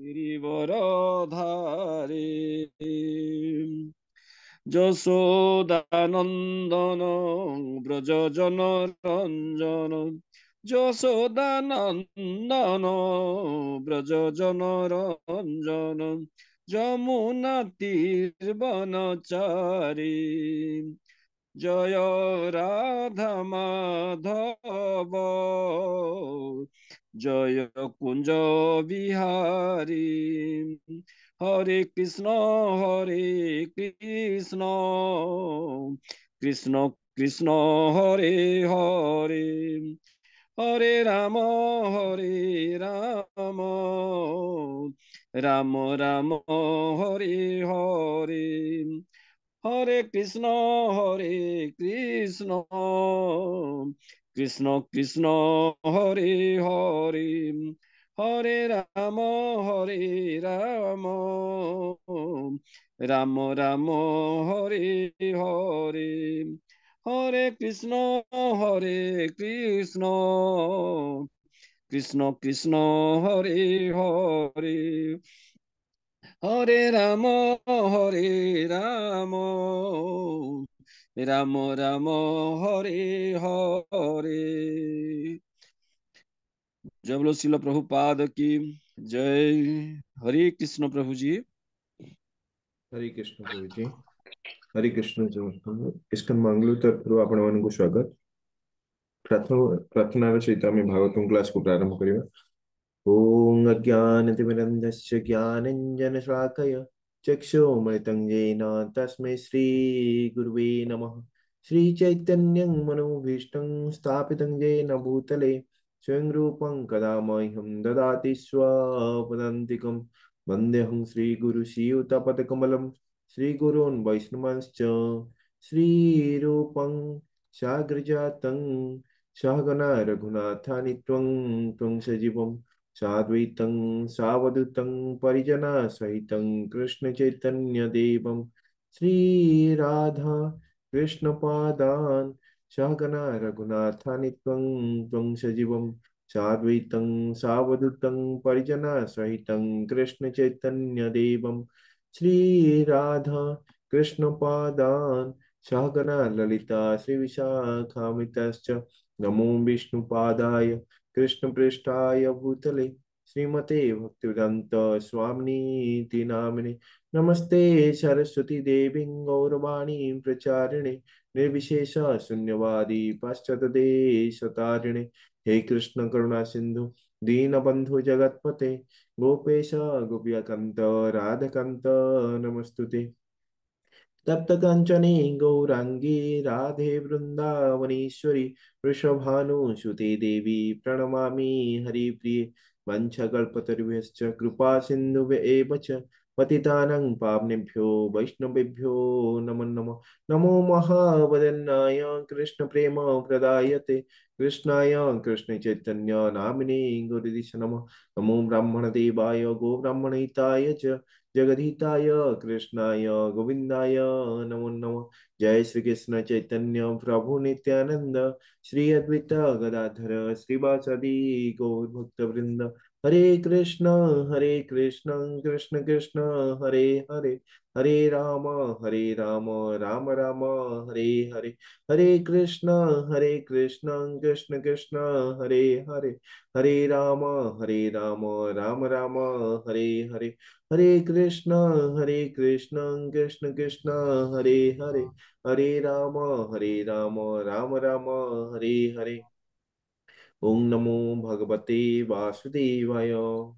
গিরিবরধারে যশোদানন্দন ব্রজ জনরঞ্জন যশোদানন্দন ব্রজ জনরঞ্জন যমুনা তীর বনচারী জয় রাধা মাধব জয় কুঞ্জ বিহারী হরে কৃষ্ণ কৃষ্ণ কৃষ্ণ হরে হরে হরে রাম রাম রাম রাম হরে হরে হরে কৃষ্ণ কৃষ্ণ কৃষ্ণ কৃষ্ণ হরে হরে হরে রাম রাম রাম রাম হরে হরে হরে কৃষ্ণ কৃষ্ণ কৃষ্ণ কৃষ্ণ হরে হরে হরে রাম রাম রাম রাম হরে হরে। जय बोलो शिल प्रभुपाद की जय। हरे कृष्ण प्रभु जी। हरे कृष्ण प्रभु जी। हरे कृष्ण इसकन मंगलू तरफ आपण मानक स्वागत। प्रथम प्रार्थना सहित आम भागवत क्लास को प्रारंभ करिबा। ओम अज्ञानतिमिरन्धस्य ज्ञानञ्जनशलाकया चक्षुर्मलितं येन तस्मै श्रीगुरुवे नमः। श्रीचैतन्यं मनोभीष्टं स्थापितं येन भूतले स्वयं रूपं कदा मह्यं ददाति स्वपदान्तिकं। वन्देऽहं श्रीगुरुश्रीयुतपदकमलं श्रीगुरून् वैष्णवांश्च श्रीरूपं साग्रजातं सहगना रघुनाथानि त्वं सजीवं साद्वैतं सावधूतं परिजना सहितं कृष्ण चैतन्य देवं श्रीराधा कृष्णपादान् सहगना रघुनाथानि त्वं सजीवं साद्वैतं सावधूतं परिजना सहितं कृष्ण चैतन्य देवं श्रीराधा कृष्णपादान् सहगना ललिता श्रीविशाखान्वितश्च नमो विष्णुपादाय कृष्णपृष्ठाय भूतले श्रीमते भक्तिवेदांत स्वामिनीति नामिने। नमस्ते सरस्वती देवी गौरवाणी प्रचारिणे निर्विशेष शून्यवादी पाश्चात्यदेशतारिणे। हे कृष्ण करुणा सिंधु दीनबंधु जगतपते गोपेश गोपिकांत राधकांत नमस्तुते। तप्त कंचने गौरांगी राधे वृंदावनेश्वरी वृषभानुसुते देवी प्रणमामि हरिप्रिये। वंशकल्पतरुभ्यश्च कृपा सिन्धुभ्येव च पतितानां पावनेभ्यो वैष्णवेभ्यो नमो नमः। नमो महावदन्नाय कृष्ण प्रेम प्रदायते कृष्णाय कृष्ण चैतन्य नामिने गुरुदिश नमः। नमो ब्राह्मणदेवाय गो ब्राह्मणहिताय च जगदीताय कृष्णाय गोविंदाय नमो नमः। जय श्री कृष्ण चैतन्य प्रभु नित्यानंद श्री अद्वैत गदाधर श्रीवासदि गौर भक्त वृंद। हरे कृष्ण कृष्ण कृष्ण हरे हरे हरे राम राम राम हरे हरे। हरे कृष्ण कृष्ण कृष्ण हरे हरे हरे राम राम राम हरे हरे। हरे कृष्ण कृष्ण कृष्ण हरे हरे हरे राम राम राम हरे हरे। ओम नमो भगवते वासुदेवाय। ओम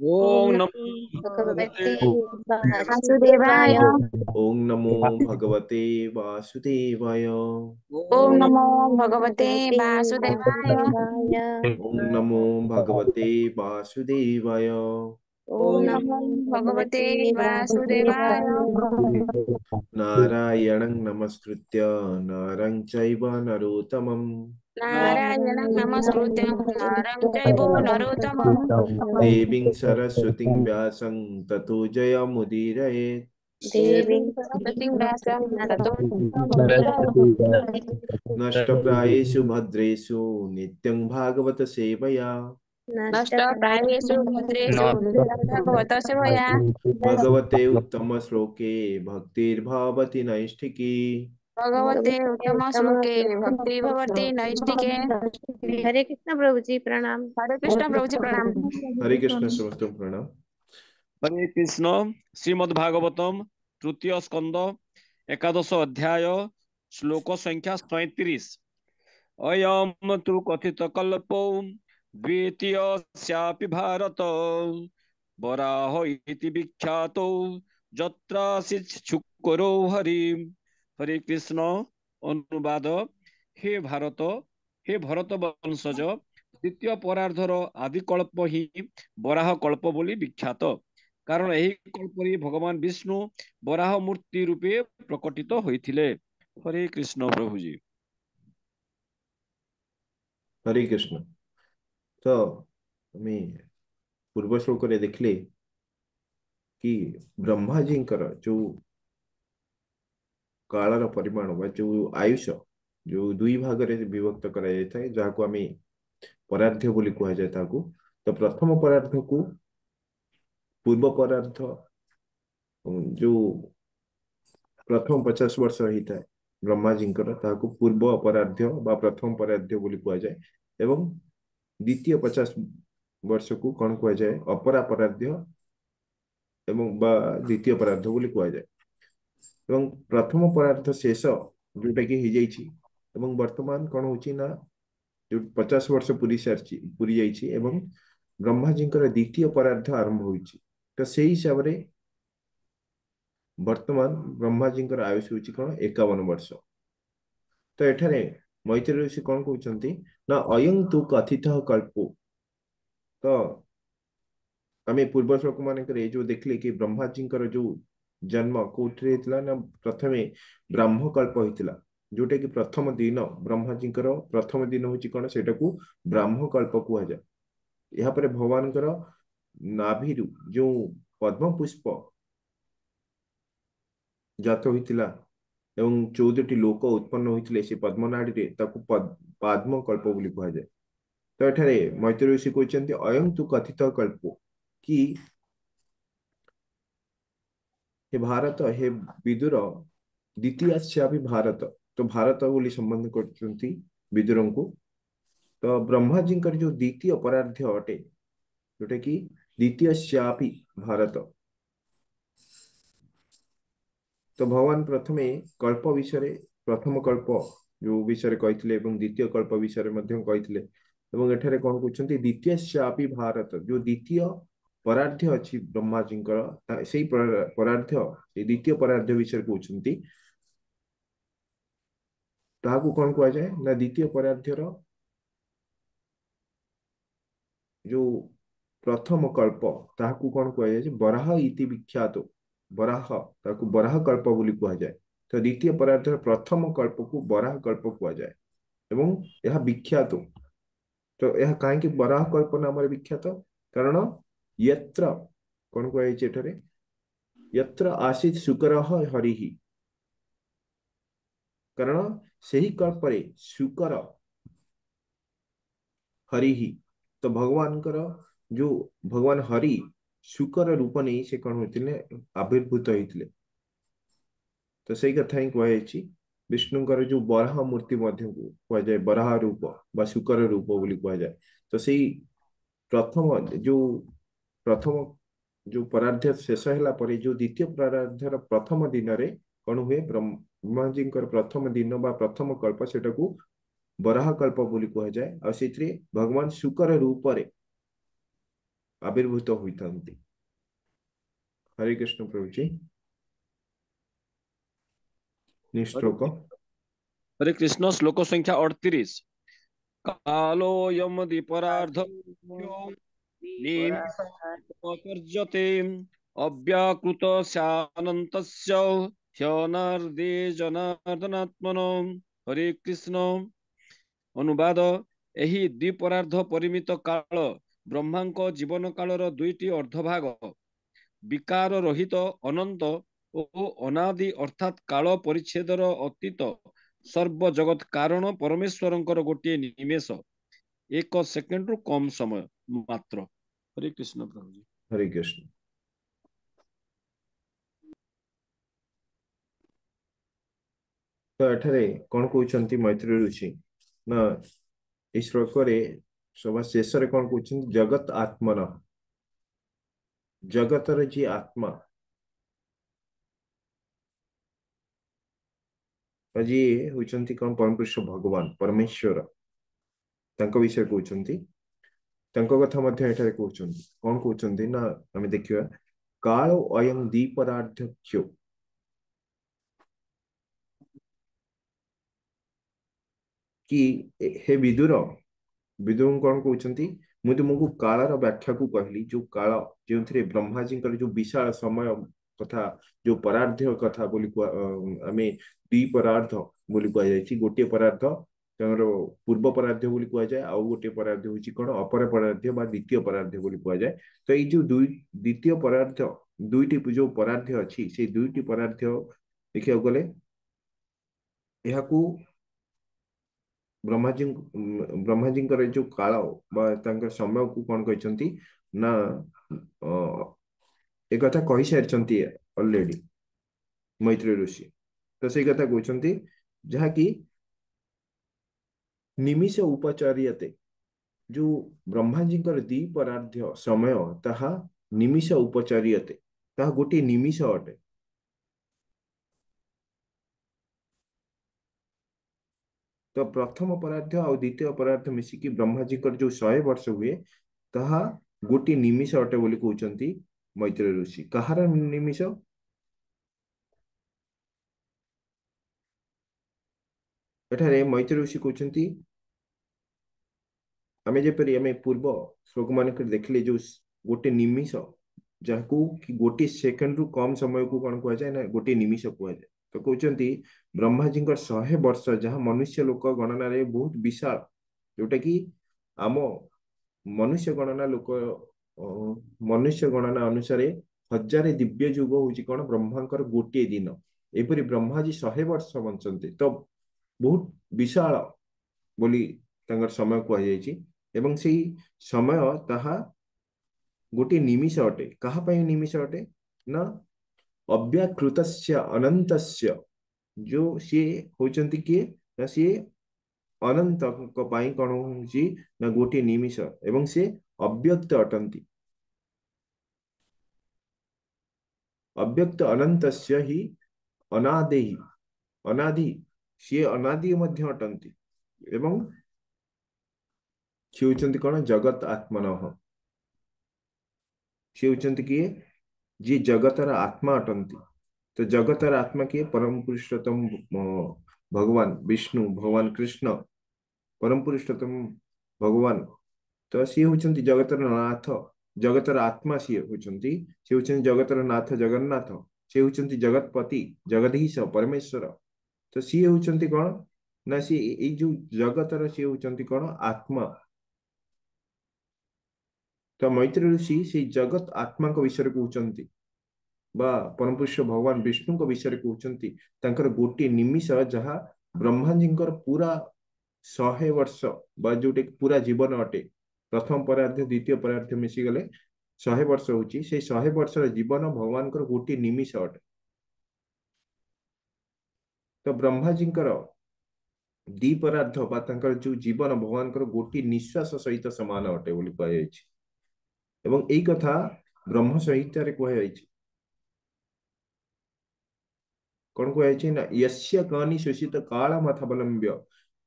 ओम नमो नमो भगवते भगवते वासुदेवाय। ओम नमो भगवते वासुदेवाय। ओम ओम नमो भगवते वासुदेवाय। ओम नमो भगवते वासुदेवाय। ओम नमो भगवते वासुदेवाय। नारायणं नमस्कृत्य नरं चैव नरोत्तमं नारायणं नमस्कृत्य नरं चैव नरोत्तमं देवीं सरस्वतीं व्यासं ततो जयमुदीरयेत्। देवीं सरस्वतीं व्यासं ततो नष्टप्रायेषु भद्रेषु नित्यं भागवत सेवया नष्ट प्रायेषु भद्रेषु भगवत सेवया भगवते उत्तम श्लोके भक्तिर्भवति नैष्ठिकी। भगवते उत्तम श्लोके भक्ति भवति नैष्टिके। हरे कृष्ण प्रभु जी प्रणाम। हरे कृष्ण प्रभु जी प्रणाम। हरे कृष्ण समस्त प्रणाम। हरे कृष्ण। श्रीमद्भागवतम तृतीय स्कंद एकादश अध्याय श्लोक संख्या 37। अयम तु कथित कल्पो द्वितीयस्यापि भारत वराह इति विख्यातो जत्रासिच्छुकरो हरि। हरे कृष्ण। अनुवाद। हे भारत, हे भरत वंशज, द्वितीय परार्धर आदि कल्प ही बराह कल्प बोली विख्यात, कारण एही कल्परे भगवान विष्णु बराह मूर्ति रूपे प्रकटित होइथिले। हरे कृष्ण प्रभु जी। हरे कृष्ण। तो आमे पूर्व श्लोक रे देखले कि ब्रह्मा जी जो कालर परिमाण बा जो आयुष जो दुई भाग रे विभक्त करा जाय थाए, जाको आमे परार्ध बोली कहा जाय ताको। तो प्रथम परार्ध को पूर्व परार्ध जो प्रथम 50 वर्ष रही था ब्रह्मा जी पूर्व परार्ध बा प्रथम परार्ध बोली कहा जाए, एवं द्वितीय 50 वर्ष को कौन कहा जाए अपरा परार्ध एवं बा द्वितीय परार्ध बोली कहा जाए। एवं प्रथम परार्ध शेष जोटा कि हो जाइछि एवं वर्तमान कौन होछि ना जो 50 वर्ष पूरी जाइछि एवं ब्रह्मा जी द्वितीय परार्ध आरंभ होइछि। तो से हिसाब रे वर्तमान ब्रह्मा जी आयुष होछि कौन 51 वर्ष। तो एठारे मैत्री ऋषि कौन कहउछंती ना अयं तु कथितः कल्पो। तो आमे पूर्व श्लोक मानकरे जो देखले कि ब्रह्मा जी जो जन्म कोठरे हितला ना प्रथमे ब्रह्म कल्प होइतिला, जोटा कि प्रथम दिन ब्रह्मा जी प्रथम दिन होछि कौन सेटा को ब्रह्म कल्प कुआ जाय। यहाँ पर भगवान नाभिरु जो पद्म पुष्प जात होइतिला एवं 14टी लोक उत्पन्न होइतिले से पद्मनाड़ी रे ताकू पद्म कल्प बोली कहा जाए। तो एठारे मैत्री ऋषि कहउछंती अयं तु कथित कल्पो कि हे भारत हे विदुर द्वितीयस्यापि भारत। तो भारत बोली संबंध करछंती विदुरं को। तो ब्रह्मा जी जो द्वितीय परार्ध अटे जोटा कि द्वितीयस्यापि भारत। तो भगवान प्रथमे कल्प विषय प्रथम कल्प जो विषय कही एवं द्वितीय कल्प विषय कही एवं एठारे कौन कहते द्वितीयस्यापि भारत जो द्वितीय परार्ध अच्छी ब्रह्मा जी से परार्ध द्वितीय परार्ध विषय कहते ताकू कौन कह जाए ना द्वितीय परार्धर जो प्रथम कल्प ताकू कौन कह जाए बराह इति विख्यात। बराह ताकू बराह कल्प बोली कह जाए। तो द्वितीय परार्धर प्रथम कल्प को बराह कल्प कह जाए एवं यह विख्यात। तो यह कहीं बराह कल्प नाम विख्यात कारण यत्र कौन कहे यत्र आसीत शुकर हरि, कारण से ही कल्प शुकर हरि ही। तो भगवान जो भगवान हरि शुकर रूप नहीं से कौन होते आविर्भूत होते। तो सही कथा ही कहुई विष्णुकर जो बराह मूर्ति कह जाए बराह रूप बा शुकर रूप बोली कह जाए। तो सही प्रथम जो परार्ध शेष है पर जो द्वितीय परार्धर प्रथम दिन रे कौन हुए ब्रह्मा जी प्रथम दिन बा प्रथम कल्प सेटा को बराह कल्प बोली कह जाए। और से भगवान शुकर रूप आविर्भूत होता। हरे कृष्ण प्रभु जी। निश्लोक। हरे कृष्ण। श्लोक संख्या 38। कालोऽयं द्विपरार्धो निमिषार्जते अव्याकृतस्यानन्तस्य ह्यनर्दे जनार्दनात्मनो। हरे कृष्ण। अनुवाद। एही द्विपरार्ध परिमित काल ब्रह्मांक जीवन कालर दुईटी अर्धभाग विकार रहित अनंत ओ अनादि अर्थात काल परिच्छेदर अतीत सर्व जगत कारण परमेश्वरंकर गोटे निमेष एक सेकेंड रु कम समय ମାତ୍ର। ହରେ କୃଷ୍ଣ ପ୍ରଭୁଜୀ। ହରେ କୃଷ୍ଣ। ତ ଏଠାରେ କଣ କହୁଛନ୍ତି ମୈତ୍ରୀ ଋଷି ନା ଏଇ ଶ୍ଲୋକରେ ସବା ଶେଷରେ କଣ କହୁଛନ୍ତି, ଜଗତ ଆତ୍ମନ, ଜଗତର ଯିଏ ଆତ୍ମା, ଆଜି ହଉଛନ୍ତି କଣ ପରମପୁରୁଷ ଭଗବାନ ପରମେଶ୍ୱର, ତାଙ୍କ ବିଷୟରେ କହୁଛନ୍ତି। ତାଙ୍କ କଥା ମଧ୍ୟ ଏଠାରେ କହୁଛନ୍ତି। କଣ କହୁଛନ୍ତି ନା ଆମେ ଦେଖିବା, କାଳ ଅୟଂ ଦ୍ୱିପରାର୍ଦ୍ଧକ୍ୟ, କି ହେ ବିଦୁର, ବିଦୁର କଣ କହୁଛନ୍ତି, ମୁଁ ତୁମକୁ କାଳର ବ୍ୟାଖ୍ୟାକୁ କହିଲି, ଯୋଉ କାଳ ଯେଉଁଥିରେ ବ୍ରହ୍ମାଜୀଙ୍କର ଯୋଉ ବିଶାଳ ସମୟ କଥା, ଯୋଉ ପରାର୍ଦ୍ଧ କଥା ବୋଲି ଆମେ ଦ୍ୱି ପରାର୍ଦ୍ଧ ବୋଲି କୁହାଯାଇଛି। ଗୋଟିଏ ପରାର୍ଦ୍ଧ ତାଙ୍କର ପୂର୍ବ ପରାର୍ଦ୍ଧ ବୋଲି କୁହାଯାଏ, ଆଉ ଗୋଟିଏ ପରାର୍ଦ୍ଧ ହଉଛି କଣ ଅପର ପରାର୍ଦ୍ଧ ବା ଦ୍ୱିତୀୟ ପରାର୍ଦ୍ଧ ବୋଲି କୁହାଯାଏ। ତ ଏଇ ଯୋଉ ଦ୍ୱିତୀୟ ପରାର୍ଦ୍ଧ, ଦୁଇଟି ଯୋଉ ପରାର୍ଦ୍ଧ ଅଛି, ସେଇ ଦୁଇଟି ପରାର୍ଦ୍ଧ ଦେଖିବାକୁ ଗଲେ ଏହାକୁ ବ୍ରହ୍ମାଜୀଙ୍କର ଯୋଉ କାଳ ବା ତାଙ୍କ ସମୟକୁ କଣ କହିଛନ୍ତି ନା ଏକଥା କହିସାରିଛନ୍ତି ଅଲରେଡି ମୈତ୍ରୀ ଋଷି। ତ ସେଇ କଥା କହୁଛନ୍ତି, ଯାହାକି ନିମିଷ ଉପଚାରିୟତେ, ଯୋଉ ବ୍ରହ୍ମାଜୀଙ୍କର ଦ୍ୱିପରାର୍ଦ୍ଧ ସମୟ, ତାହା ନିମିଷ ଉପଚାରିୟତେ, ତାହା ଗୋଟିଏ ନିମିଷ ଅଟେ। ତ ପ୍ରଥମ ପରାର୍ଦ୍ଧ ଆଉ ଦ୍ୱିତୀୟ ପରାର୍ଦ୍ଧ ମିଶିକି ବ୍ରହ୍ମାଜୀଙ୍କର ଯୋଉ 100 ବର୍ଷ ହୁଏ, ତାହା ଗୋଟିଏ ନିମିଷ ଅଟେ ବୋଲି କହୁଛନ୍ତି ମୈତ୍ରୀ ଋଷି। କାହାର ନିମିଷ? ଏଠାରେ ମୈତ୍ରୀ ଋଷି କହୁଛନ୍ତି, ଆମେ ଯେପରି ଆମେ ପୂର୍ବ ଶ୍ଲୋକ ମାନଙ୍କରେ ଦେଖିଲେ, ଯୋଉ ଗୋଟେ ନିମିଷ, ଯାହାକୁ କି ଗୋଟିଏ ସେକେଣ୍ଡରୁ କମ ସମୟକୁ କଣ କୁହାଯାଏ ନା ଗୋଟିଏ ନିମିଷ କୁହାଯାଏ। ତ କହୁଛନ୍ତି ବ୍ରହ୍ମାଜୀଙ୍କର 100 ବର୍ଷ, ଯାହା ମନୁଷ୍ୟ ଲୋକ ଗଣନାରେ ବହୁତ ବିଶାଳ, ଯୋଉଟା କି ଆମ ମନୁଷ୍ୟ ଗଣନା ମନୁଷ୍ୟ ଗଣନା ଅନୁସାରେ 1000 ଦିବ୍ୟ ଯୁଗ ହଉଛି କଣ ବ୍ରହ୍ମାଙ୍କର ଗୋଟିଏ ଦିନ। ଏପରି ବ୍ରହ୍ମାଜୀ 100 ବର୍ଷ ବଞ୍ଚନ୍ତି, ତ ବହୁତ ବିଶାଳ ବୋଲି ତାଙ୍କର ସମୟ କୁହାଯାଇଛି। ଏବଂ ସେଇ ସମୟ ତାହା ଗୋଟିଏ ନିମିଷ ଅଟେ। କାହା ପାଇଁ ନିମିଷ ଅଟେ ନା ଅବ୍ୟାକୃତସ୍ୟ ଅନନ୍ତସ୍ୟ, ଯୋଉ ସିଏ ହଉଛନ୍ତି କିଏ ନା ସିଏ ଅନନ୍ତଙ୍କ ପାଇଁ କଣ ହଉଛି ନା ଗୋଟିଏ ନିମିଷ, ଏବଂ ସେ ଅବ୍ୟକ୍ତ ଅଟନ୍ତି। ଅବ୍ୟକ୍ତ ଅନନ୍ତସ୍ୟ ହି ଅନାଦେହି, ଅନାଦି, ସିଏ ଅନାଦି ମଧ୍ୟ ଅଟନ୍ତି। ଏବଂ ସେ ହଉଛନ୍ତି କଣ ଜଗତ ଆତ୍ମନଃ, ସେ ହଉଛନ୍ତି କିଏ, ଯିଏ ଜଗତର ଆତ୍ମା ଅଟନ୍ତି। ତ ଜଗତର ଆତ୍ମା କିଏ? ପରମ ପୁରୁଷୋତ୍ତମ ଭଗବାନ ବିଷ୍ଣୁ, ଭଗବାନ କୃଷ୍ଣ, ପରମ ପୁରୁଷୋତ୍ତମ ଭଗବାନ। ତ ସିଏ ହଉଛନ୍ତି ଜଗତର ନାଥ, ଜଗତର ଆତ୍ମା ସିଏ ହଉଛନ୍ତି। ସେ ହଉଛନ୍ତି ଜଗତର ନାଥ ଜଗନ୍ନାଥ, ସେ ହଉଛନ୍ତି ଜଗତପତି, ଜଗଦୀଶ ପରମେଶ୍ୱର। ତ ସିଏ ହଉଛନ୍ତି କଣ ନା ସିଏ ଏଇ ଯୋଉ ଜଗତର ସିଏ ହଉଛନ୍ତି କଣ ଆତ୍ମା। ତ ମୈତ୍ରୀ ଋଷି ସେଇ ଜଗତ ଆତ୍ମାଙ୍କ ବିଷୟରେ କହୁଛନ୍ତି, ବା ପରମପୁରୁଷ ଭଗବାନ ବିଷ୍ଣୁଙ୍କ ବିଷୟରେ କହୁଛନ୍ତି। ତାଙ୍କର ଗୋଟିଏ ନିମିଷ, ଯାହା ବ୍ରହ୍ମାଜୀଙ୍କର ପୁରା 100 ବର୍ଷ ବା ଯୋଉଟା କି ପୁରା ଜୀବନ ଅଟେ। ପ୍ରଥମ ପରାର୍ଦ୍ଧ ଦ୍ୱିତୀୟ ପରାର୍ଦ୍ଧ ମିଶିଗଲେ 100 ବର୍ଷ ହଉଛି। ସେଇ 100 ବର୍ଷର ଜୀବନ ଭଗବାନଙ୍କର ଗୋଟିଏ ନିମିଷ ଅଟେ। ତ ବ୍ରହ୍ମାଜୀଙ୍କର ଦ୍ୱିପରାର୍ଦ୍ଧ ବା ତାଙ୍କର ଯୋଉ ଜୀବନ ଭଗବାନଙ୍କର ଗୋଟିଏ ନିଶ୍ୱାସ ସହିତ ସମାନ ଅଟେ ବୋଲି କୁହାଯାଇଛି। ଏବଂ ଏଇ କଥା ବ୍ରହ୍ମ ସଂହିତାରେ କୁହାଯାଇଛି। କଣ କୁହାଯାଇଛି ନା ୟସ୍ୟ କାନି ଶୋଷିତ କାଳମଥବଲମ୍ବ୍ୟ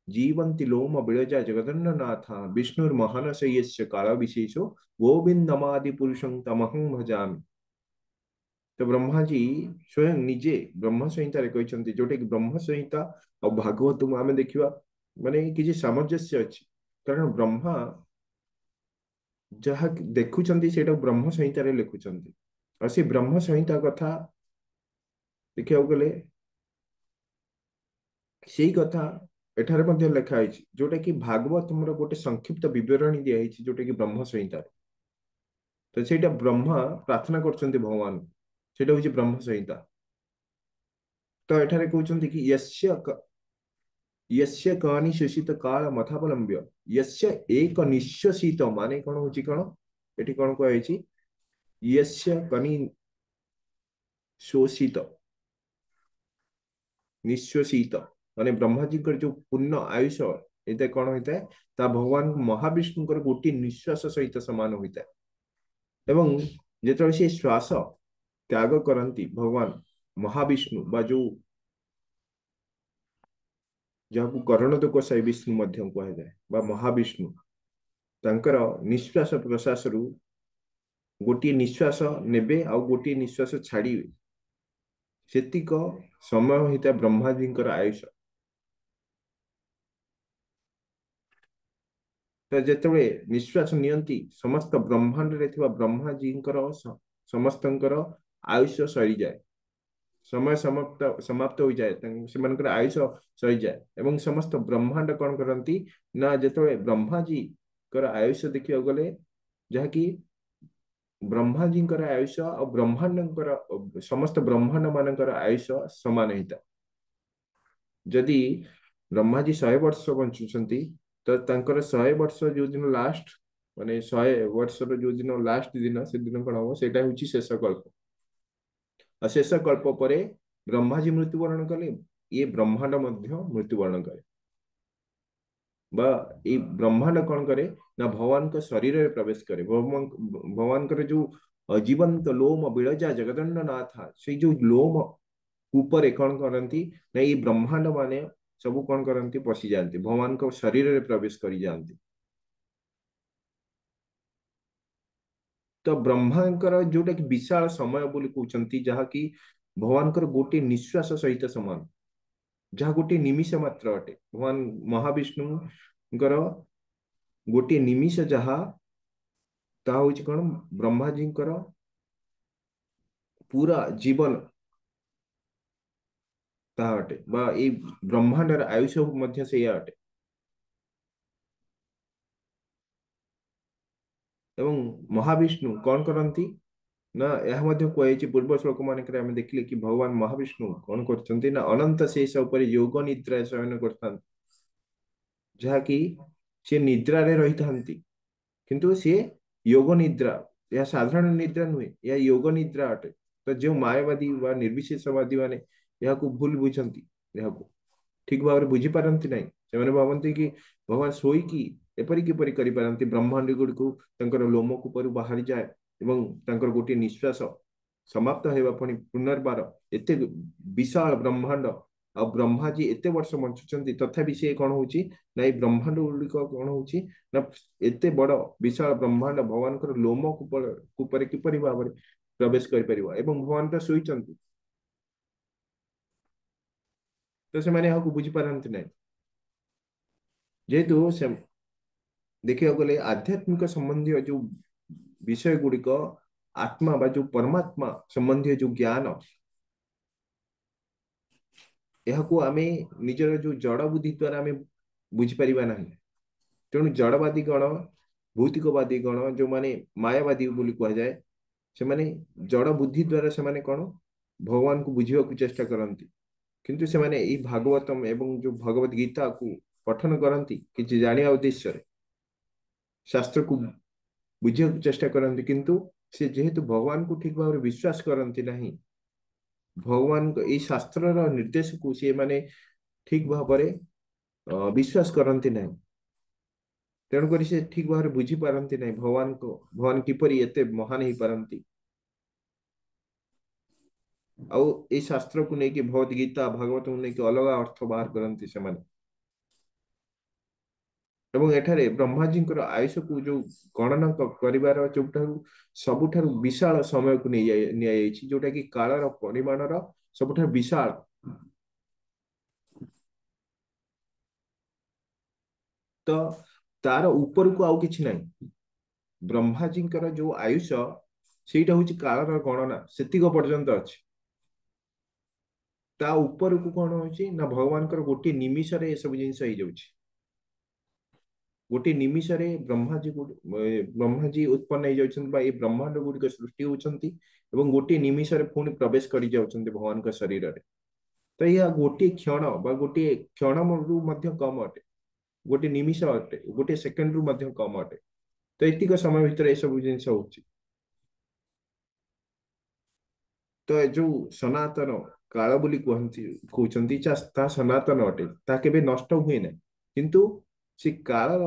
ଜୀବନ୍ତି ଲୋମ ବିଳଜା ଜଗଦନ୍ନ ନାଥ ବିଷ୍ଣୁର୍ ମହାନସ ୟସ୍ୟ କାଳ ବିଶେଷୋ ଗୋବିନ୍ଦମାଦି ପୁରୁଷଂ ତମହଂ ଭଜାମି। ତ ବ୍ରହ୍ମାଜୀ ସ୍ୱୟଂ ନିଜେ ବ୍ରହ୍ମ ସଂହିତାରେ କହିଛନ୍ତି, ଯୋଉଟା କି ବ୍ରହ୍ମ ସଂହିତା ଆଉ ଭାଗବତକୁ ଆମେ ଦେଖିବା ମାନେ କିଛି ସାମଞ୍ଜସ୍ୟ ଅଛି। କାରଣ ବ୍ରହ୍ମା ଯାହା ଦେଖୁଛନ୍ତି ସେଇଟା ବ୍ରହ୍ମ ସଂହିତାରେ ଲେଖୁଛନ୍ତି। ଆଉ ସେ ବ୍ରହ୍ମ ସଂହିତା କଥା ଦେଖିବାକୁ ଗଲେ ସେଇ କଥା ଏଠାରେ ମଧ୍ୟ ଲେଖା ହେଇଛି, ଯୋଉଟା କି ଭାଗବତର ଗୋଟେ ସଂକ୍ଷିପ୍ତ ବିବରଣୀ ଦିଆଯାଇଛି, ଯୋଉଟା କି ବ୍ରହ୍ମ ସଂହିତାରେ। ତ ସେଇଟା ବ୍ରହ୍ମା ପ୍ରାର୍ଥନା କରୁଛନ୍ତି ଭଗବାନ, ସେଇଟା ହଉଛି ବ୍ରହ୍ମ ସଂହିତା। ତ ଏଠାରେ କହୁଛନ୍ତି କି यस्य कानि शोषित काल मथावलंब्य यस्य एक निश्वसित माने कौन होची कौन एठी कौन कहैछि यस्य कनि शोषित निश्वसित माने ब्रह्मा जी जो पूर्ण आयुष एते कौन होता है ता भगवान महाविष्णु गोटे निश्वास सहित समान होता है एवं जेतବେଳେ से श्वास त्याग करती भगवान महाविष्णु बा जो जहाँ करणदोक साई विष्णु मध्य कहुए बा महाविष्णु तांकर निश्वास प्रश्वास रु गोटे निश्वास नेबे आ गोटे निश्वास छाड़िबे सेतिक समय होता ब्रह्मा जी आयुष तो जेतबे निश्वास नियंती समस्त ब्रह्मांड रे थिबा ब्रह्मा जी समस्तंकर आयुष सरी जाए समय समाप्त समाप्त हो जाए से आयुष सरी जाए एवं समस्त ब्रह्मांड कौन करती ना जेतबे ब्रह्मा जी कर आयुष देखिया गले जहाँकि ब्रह्मा जी आयुष और ब्रह्मांड समस्त ब्रह्मांड मानकर आयुष समान होता जदि ब्रह्मा जी 100 वर्ष बंचुंट तो तांकर 100 वर्ष जो दिन लास्ट माने 100 वर्ष जो दिन लास्ट दिन से दिन कौन हम सेटा होची शेष कल्प और शेष कल्प पर ब्रह्मा जी मृत्युवरण कले ये ब्रह्मांड मध्य मृत्युवरण करे बा ये ब्रह्मांड कौन करे ना भगवान का शरीर में प्रवेश करे भगवान का जो जीवंत लोम बिड़जा जगदंड नाथ से जो लोम ऊपर कौन करती ना ये ब्रह्मांड माने सब कौन करती पशि जाती भगवान को शरीर में प्रवेश कर जाती तो ब्रह्मांकर जोटा कि विशाल समय बोली कहते जहाँकि भगवान गोटे निश्वास सहित समान जहाँ गोटे निमिष मात्र अटे भगवान महाविष्णु गोटे निमिष जहाँ ता हूँ कौन ब्रह्मा जी पूरा जीवन ताहा अटे बा ए ब्रह्मांडर आयुष मध्य से अटे एवं महाविष्णु कौन करती ना यह मध्य कहुई पूर्व श्लोक मानक आम देखिले कि भगवान महाविष्णु कौन करते ना अनंत शेष उपर योग निद्रा शयन करता जहाँकि सी निद्रा रे रही था किंतु सी योग निद्रा यह साधारण निद्रा नुहे यह योग निद्रा अटे तो जो मायावादी व निर्विशेषवादी माने यह भूल बुझती ठीक भाव बुझी पारती ना से भावती कि भगवान शोईकी एपरी किपरि करि पारंती ब्रह्मांड गुड़िक लोम कूपर बाहरी जाए एवं गोटे निश्वास समाप्त होगा पुणी पुनर्बार एते विशाल ब्रह्मांड आ ब्रह्मा जी एते वर्ष बंचुंट तथापि सी कौन हो ब्रह्मांड गुड़िक कौन हो एते बड़ विशाल ब्रह्मांड भगवान लोम कूपर किपरि भाव प्रवेश कर भगवान तो शोईचंती तो से मैंने बुझी पारती ना जेहेतु से देखिए गले आध्यात्मिक संबंधी जो विषय गुड़िक आत्मा बा जो परमात्मा संबंधी जो ज्ञान यह आमे निजर जो जड़ बुद्धि द्वारा आमे बुझी परिबा नहीं तेणु जड़वादी गण भौतिकवादी गण जो माने मायावादी बोली कह जाए से माने जड़ बुद्धि द्वारा से माने कौन भगवान को बुझिबा को चेष्टा करती किंतु से माने ई भागवतम एवं जो भगवत गीता को पठन करती कि जानिया उद्देश्य शास्त्र को बुझे चेष्टा करती किंतु से जेहेतु भगवान को ठीक भाव विश्वास करती नहीं भगवान को ये शास्त्र निर्देश को सी माने ठीक भाव विश्वास करती नहीं तेणुक से ठीक भाव बुझी पारती नहीं भगवान किपरि एते महान ही पारती आउ ये शास्त्र को लेकिन भगवत गीता भागवत को लेकिन अलग अर्थ बाहर करती से एवं एठारे ब्रह्मा जी आयुष को जो गणना करिवार सबुठारु विशाल समय को नहीं जोटा कि कालर परिमाणर सबुठारु विशाल तो तार ऊपर को आउ किछि नहीं ब्रह्मा जी जो आयुष सेटा हूँ कालर गणना सेतिक पर्यंत अच्छे ता ऊपर को कौन हो भगवान गोटे निमिष रे सब जिनस हो जाउछि गोटे निमिष रे ब्रह्मा जी उत्पन्न हो जाउछन्ति ब्रह्मांड गुड़िक सृष्टि होती गोटे निमिष रे पुणी प्रवेश कर जाउछन्ति भगवान का शरीर रे तो यह गोटे क्षण बा गोटे क्षण रु मध्य कम अटे, गोटे निमिष अटे, गोटे सेकेंड रु मध्य कम अटे। तो एतिक समय भितर ए सब जिनिस होउची। तो ए जो सनातन काल बोली कहंती कहउचंती ता सनातन अटे, ता केबे नष्ट हुए ना। किंतु से काल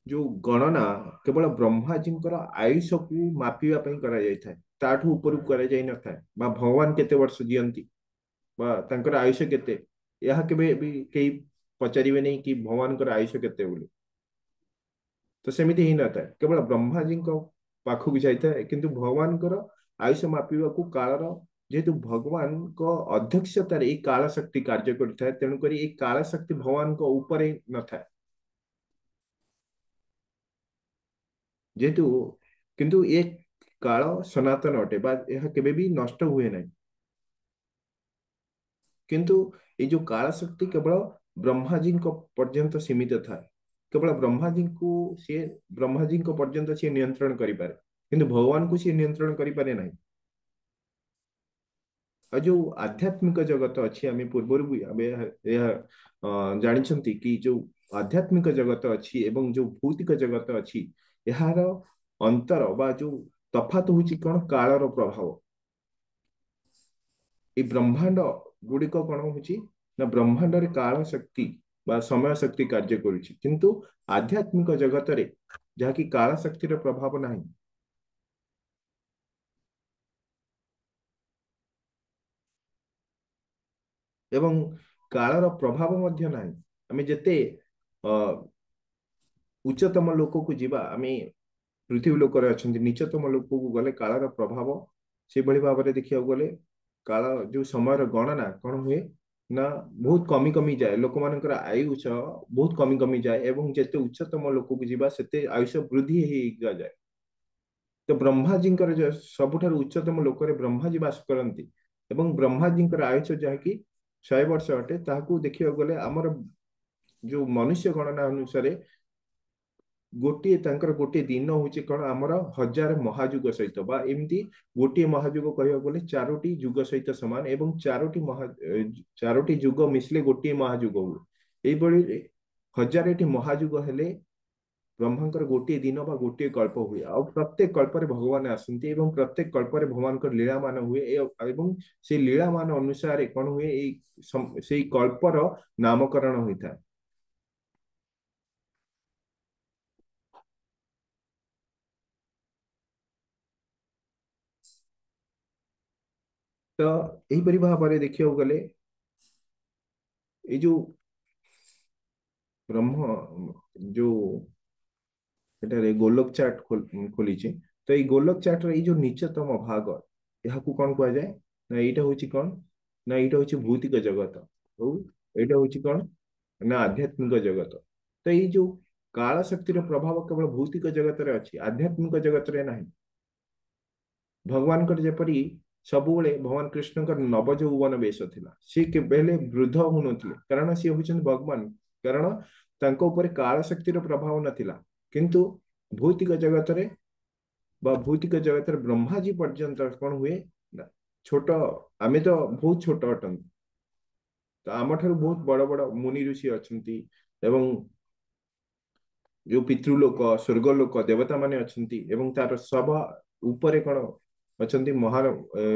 जो गणना केवल ब्रह्माजींकर आयुष को मापिबा पई करा जाय थाए, ताठू ऊपर करा जाय न थाए। बा भगवान केते वर्ष जियंती बा तांकर आयुष केते, यह केबे भी केई पचारिबे नहीं कि भगवान कर आयुष केते बोली। तो सेमिति ही न थाए, केवल ब्रह्माजी पाखु भी जाइए, किंतु भगवान आयुष मापिबा को कालर जेहेतु भगवान को अध्यक्षतार ये काल शक्ति कार्य करता है, तेणुक ये काल शक्ति भगवान को ऊपर न था जेहेतु। किंतु ये काल सनातन अटे बा यह केबे भी नष्ट हुए नहीं। किंतु ये जो काल शक्ति केवल ब्रह्माजी को पर्यंत सीमित था, केवल ब्रह्माजी को सी ब्रह्माजी को पर्यंत सी नियंत्रण करि पारे, किंतु भगवान को सी नियंत्रण करि पारे नहीं। और जो आध्यात्मिक जगत अच्छी आम पूर्वर भी जानी कि जो आध्यात्मिक जगत अच्छी एवं जो भौतिक जगत अच्छी यार अंतर बा जो तफात होची कौन कालर प्रभाव। ये ब्रह्मांड गुड़िक कौन होची ना ब्रह्मांड रे काल शक्ति बा समय शक्ति कार्य करुची, किंतु आध्यात्मिक जगत रे जहा कि काल शक्ति रे प्रभाव नहीं। एवं कालर प्रभाव मध्य नहीं। आमे जेते उच्चतम लोक को जीवा, आमे पृथ्वी लोक रे अछंती, नीचतम लोक को गले कालर प्रभाव से भली भाव रे देखिया गले काल जो समय गणना कौन हुए ना बहुत कमी कमी जाए, लोक मानकर आयुष बहुत कमी कमी जाए, एवं जेते उच्चतम लोक को जीवा सेते आयुष वृद्धि ही जाए। तो ब्रह्माजी सबुठार उच्चतम लोक रे ब्रह्माजी वास करती, एवं ब्रह्माजी आयुष जहाँकि 100 वर्ष अटे, ताकू देखिया गले आमर जो मनुष्य गणना अनुसार गोटे गोटे दिन हूँ कौन आमर 1000 महाजुग सहित बा एमती गोटे महाजुग कह गले 4टी जुग सहित समान, एवं 4टी जुग मिसले गोटे महाजुग हुए। ये 1000टी महाजुग हेले ब्रह्मांकर गोटे दिन बा गोटे कल्प हुए। आ प्रत्येक कल्प रे भगवान आसंती, एवं प्रत्येक कल्प रे भगवान कर लीला मान हुए, एवं से लीला मान अनुसार कौन हुए से कल्पर नामकरण होता है। तो यहीपरि भाव में देखिए गले ये जो ब्रह्म जो एटारे गोलोक चार्ट खोली, तो ये गोलोक चार्ट रे जो नीचतम भाग यहाँ को कौन कह जाए ना यहाँ हूँ कौन ना यहाँ हूँ भौतिक जगत, और यहाँ हूँ कौन ना आध्यात्मिक जगत। तो ये जो काल शक्तिर प्रभाव केवल भौतिक जगत रे अच्छी, आध्यात्मिक जगत रे नहीं। भगवान जपरी सबुले भगवान कृष्ण नव यौवन वेश थिला, सी केबेले वृद्ध होनथिले कारण सी होचन भगवान, कारण तांको ऊपर काल शक्तिर प्रभाव नथिला। किंतु भौतिक जगत रे बा भौतिक जगत रे ब्रह्माजी पर्यंत कौन हुए ना छोट, आमे तो बहुत छोट अटन, तो आम ठारू बहुत बड़ बड़ मुनि ऋषि अछंती, एवं जो पितृलोक स्वर्गलोक देवता माने अछंती, एवं तार सब ऊपर कौन अछंती महान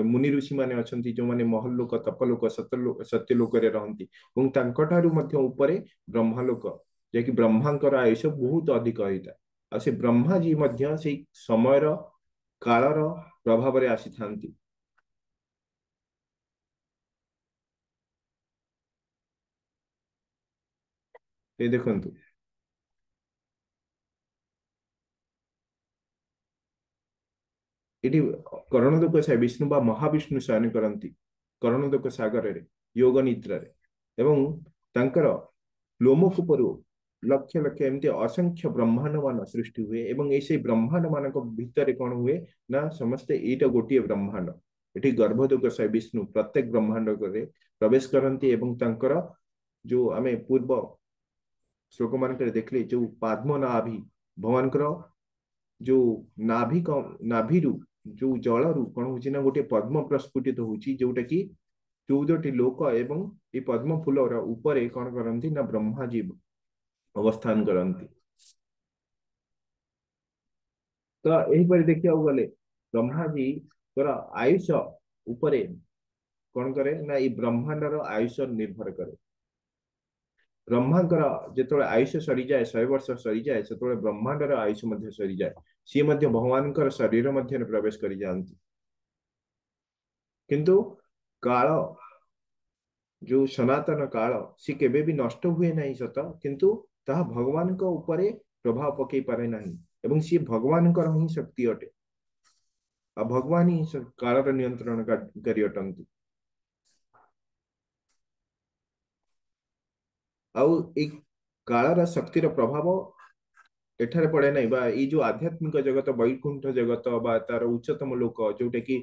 मुनि ऋषि माने अछंती, जो माने महलोक तपलोक सत्यलोक रे रहंती, एवं तांकठारु मध्य ऊपर ब्रह्मलोक जे कि ब्रह्मांकर आयुष बहुत अधिक होता। आ से ब्रह्मा जी मध्य से समयर कालर प्रभाव रे आसी थांती। ये देखंतु इटी करणोदक विष्णु बा महाविष्णु शयन करती करणोदक सागर रे योग निद्रा रे, एवं तांकर लोमकूपर लक्ष लक्ष एमती असंख्य ब्रह्मांड मान सृष्टि हुए, एवं ऐसे ब्रह्मांड मान भितर कौन हुए ना समस्ते एटा गोटे ब्रह्मांड, ये गर्भोदक विष्णु प्रत्येक ब्रह्मांड रे प्रवेश करती, एवं तांकर जो आमे पूर्व श्लोक मान देखले जो पद्म नाभि भगवान जो नाभि नाभिरू जो जल रू कौन हो गोटे पद्म प्रस्फुटित होची, जोटा कि 14ଟି ଲୋକ ଏବଂ ଏ ପଦ୍ମ ଫୁଲର ଉପରେ କଣ କରନ୍ତି ନା ବ୍ରହ୍ମାଜୀ ଅବସ୍ଥାନ କରନ୍ତି। ତ ଏହିପରି ଦେଖିବାକୁ ଗଲେ ବ୍ରହ୍ମାଜୀଙ୍କର ଆୟୁଷ ଉପରେ କଣ କରେ ନା ଏଇ ବ୍ରହ୍ମାଣ୍ଡର ଆୟୁଷ ନିର୍ଭର କରେ। ବ୍ରହ୍ମାଙ୍କର ଯେତେବେଳେ ଆୟୁଷ ସରିଯାଏ 100 ବର୍ଷ ସରିଯାଏ ସେତେବେଳେ ବ୍ରହ୍ମାଣ୍ଡର ଆୟୁଷ ମଧ୍ୟ ସରିଯାଏ। ସିଏ ମଧ୍ୟ ଭଗବାନଙ୍କର ଶରୀର ମଧ୍ୟରେ ପ୍ରବେଶ କରିଯାଆନ୍ତି। କିନ୍ତୁ କାଳ ଯୋଉ ସନାତନ କାଳ ସେ କେବେ ବି ନଷ୍ଟ ହୁଏ ନାହିଁ ସତ, କିନ୍ତୁ ତାହା ଭଗବାନଙ୍କ ଉପରେ ପ୍ରଭାବ ପକେଇ ପାରେ ନାହିଁ ଏବଂ ସିଏ ଭଗବାନଙ୍କର ହିଁ ଶକ୍ତି ଅଟେ ଆଉ ଭଗବାନ ହିଁ କାଳର ନିୟନ୍ତ୍ରଣକାରୀ ଅଟନ୍ତି। ଆଉ ଏଇ କାଳର ଶକ୍ତିର ପ୍ରଭାବ ଏଠାରେ ପଡେ ନାହିଁ ବା ଏଇ ଯୋଉ ଆଧ୍ୟାତ୍ମିକ ଜଗତ ବୈକୁଣ୍ଠ ଜଗତ ବା ତାର ଉଚ୍ଚତମ ଲୋକ ଯୋଉଟା କି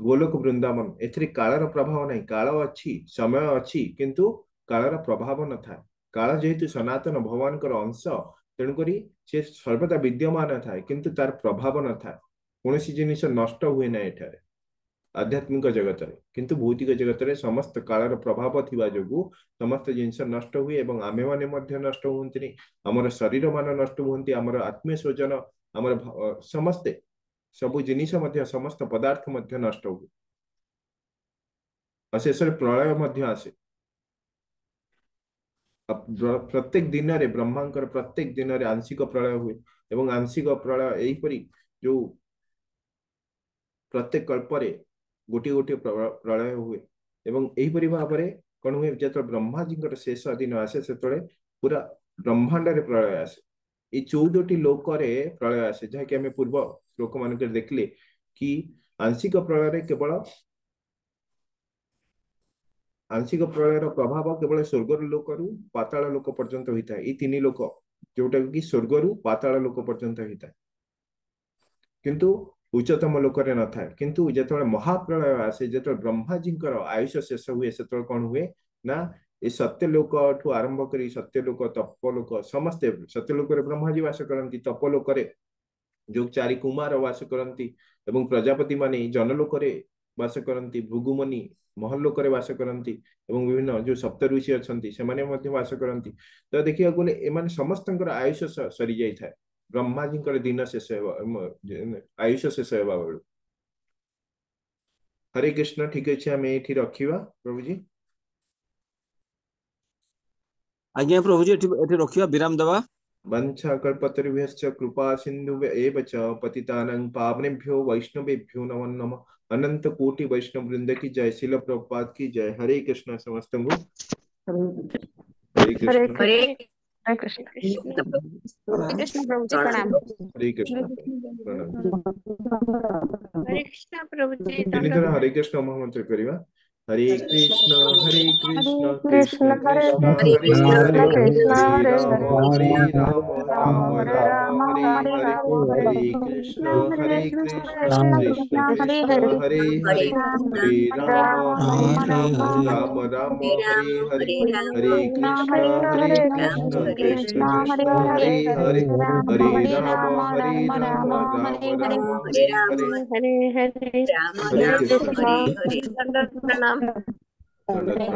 ଗୋଲୋକ ବୃନ୍ଦାବନ ଏଥିରେ କାଳର ପ୍ରଭାବ ନାହିଁ। କାଳ ଅଛି, ସମୟ ଅଛି, କିନ୍ତୁ କାଳର ପ୍ରଭାବ ନଥାଏ। କାଳ ଯେହେତୁ ସନାତନ ଭଗବାନଙ୍କର ଅଂଶ ତେଣୁକରି ସେ ସର୍ବଦା ବିଦ୍ୟମାନ ଥାଏ କିନ୍ତୁ ତାର ପ୍ରଭାବ ନଥାଏ। କୌଣସି ଜିନିଷ ନଷ୍ଟ ହୁଏ ନାହିଁ ଏଠାରେ ଆଧ୍ୟାତ୍ମିକ ଜଗତରେ, କିନ୍ତୁ ଭୌତିକ ଜଗତରେ ସମସ୍ତ କାଳର ପ୍ରଭାବ ଥିବା ଯୋଗୁଁ ସମସ୍ତ ଜିନିଷ ନଷ୍ଟ ହୁଏ ଏବଂ ଆମେମାନେ ମଧ୍ୟ ନଷ୍ଟ ହୁଅନ୍ତିନି। ଆମର ଶରୀର ମାନ ନଷ୍ଟ ହୁଅନ୍ତି, ଆମର ଆତ୍ମୀୟ ସ୍ୱଜନ, ଆମର ସମସ୍ତେ ସବୁ ଜିନିଷ ମଧ୍ୟ ସମସ୍ତ ପଦାର୍ଥ ମଧ୍ୟ ନଷ୍ଟ ହୁଏ ଆଉ ଶେଷରେ ପ୍ରଳୟ ମଧ୍ୟ ଆସେ। ପ୍ରତ୍ୟେକ ଦିନରେ ବ୍ରହ୍ମାଙ୍କର ପ୍ରତ୍ୟେକ ଦିନରେ ଆଂଶିକ ପ୍ରଳୟ ହୁଏ ଏବଂ ଆଂଶିକ ପ୍ରଳୟ ଏହିପରି ଯୋଉ ପ୍ରତ୍ୟେକ କଳ୍ପରେ ଗୋଟିଏ ଗୋଟିଏ ପ୍ରଳୟ ହୁଏ ଏବଂ ଏହିପରି ଭାବରେ କଣ ହୁଏ ଯେତେବେଳେ ବ୍ରହ୍ମାଜୀଙ୍କର ଶେଷ ଦିନ ଆସେ ସେତେବେଳେ ପୁରା ବ୍ରହ୍ମାଣ୍ଡରେ ପ୍ରଳୟ ଆସେ। ଏଇ 14ଟି ଲୋକରେ ପ୍ରଳୟ ଆସେ ଯାହାକି ଆମେ ପୂର୍ବ ଲୋକମାନଙ୍କରେ ଦେଖିଲେ କି ଆଂଶିକ ପ୍ରଳୟରେ କେବଳ ଆଂଶିକ ପ୍ରଳୟର ପ୍ରଭାବ କେବଳ ସ୍ୱର୍ଗର ଲୋକରୁ ପାତାଳ ଲୋକ ପର୍ଯ୍ୟନ୍ତ ହୋଇଥାଏ। ଏଇ 3 ଲୋକ ଯୋଉଟା କି ସ୍ୱର୍ଗରୁ ପାତାଳ ଲୋକ ପର୍ଯ୍ୟନ୍ତ ହେଇଥାଏ କିନ୍ତୁ ଉଚ୍ଚତମ ଲୋକରେ ନଥାଏ। କିନ୍ତୁ ଯେତେବେଳେ ମହାପ୍ରଳୟ ଆସେ ଯେତେବେଳେ ବ୍ରହ୍ମାଜୀଙ୍କର ଆୟୁଷ ଶେଷ ହୁଏ ସେତେବେଳେ କଣ ହୁଏ ନା ଏ ସତ୍ୟ ଲୋକଠୁ ଆରମ୍ଭ କରି ସତ୍ୟ ଲୋକ ତପ ଲୋକ ସମସ୍ତେ ସତ୍ୟ ଲୋକରେ ବ୍ରହ୍ମାଜୀ ବାସ କରନ୍ତି, ତପ ଲୋକରେ ଯୋଉ 4 କୁମାର ବାସ କରନ୍ତି ଏବଂ ପ୍ରଜାପତି ମାନେ ଜନଲୋକରେ ବାସ କରନ୍ତି, ଭୃଗୁମନି ମହଲୋକରେ ବାସ କରନ୍ତି ଏବଂ ବିଭିନ୍ନ ଯୋଉ ସପ୍ତ ଋଷି ଅଛନ୍ତି ସେମାନେ ମଧ୍ୟ ବାସ କରନ୍ତି। ତ ଦେଖିବାକୁ ଗଲେ ଏମାନେ ସମସ୍ତଙ୍କର ଆୟୁଷ ସରି ଯାଇଥାଏ ବ୍ରହ୍ମାଜୀଙ୍କର ଦିନ ଶେଷ ହେବା ଆୟୁଷ ଶେଷ ହେବା ବେଳୁ। ହରେ କୃଷ୍ଣ। ଠିକ ଅଛି ଆମେ ଏଠି ରଖିବା ପ୍ରଭୁଜୀ। ଆଜ୍ଞା ପ୍ରଭୁଜୀ ଏଠି ରଖିବା, ବିରାମ ଦେବା। वंशा कल्पतरुभ्यश्च कृपा सिंधु एव च पतितानां पावनेभ्यो वैष्णवेभ्यो नमो नमः। अनंत कोटि वैष्णव वृंद की जय। शिल प्रभुपाद की जय। हरे कृष्ण समस्त को। हरे हरे कृष्ण। हरे कृष्ण। कृष्ण कृष्ण प्रभु जी प्रणाम। हरे कृष्ण प्रणाम। हरे कृष्ण प्रभु जी तीन दंड थर हरे कृष्ण महामंत्र करिवा। हरे कृष्ण हरे कृष्ण कृष्ण हरे कृष्ण हरे हरे कृष्ण हरे कृष्ण हरे हरे राम हरे राम राम राम हरे राम राम हरे हरे हरे। राम हरे कृष्ण हरे कृष्ण कृष्ण कृष्ण हरे कृष्ण हरे हरे हरे हरे कृष्ण हरे राम हरे राम राम राम हरे हरे। हरे कृष्ण कृष्ण हरे कृष्ण कृष्ण कृष्ण कृष्ण हरे हरे हरे। हरे हरे राम हरे राम राम राम हरे हरे। हरे हरे राम हरे हरे राम कृष्ण। कृष्ण हरे हरे दंड प्रणाम। दंडवत प्रणाम।